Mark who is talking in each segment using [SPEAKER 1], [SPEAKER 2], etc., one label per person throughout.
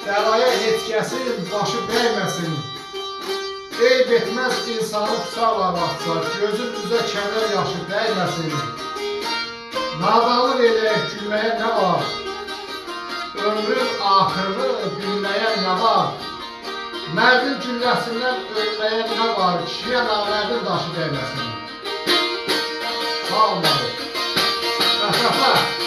[SPEAKER 1] Bəlaya heç kəsin başı dəyməsin. Eyb etməz insanı tutarlar vaxtsa, gözün üzə kədər yaşı dəyməsin. Nadanlıq eləyək gülməyə nə var? Ömrün axırını bilməyə nə var? Mərdin gülləsindən ölməyə nə var? Kişiyə namərdin daşı dəyməsin. Sağ olmalı. Maşallah.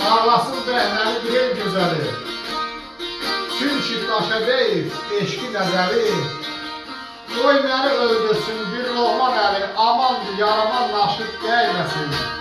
[SPEAKER 1] Ağlasın bəhnəni bir el gözəli. Çünki daşa deyib eşqi nəzəri. Qoy məni öldürsün bir Loğman əli, amandır yaraman naşıq dəyməsin.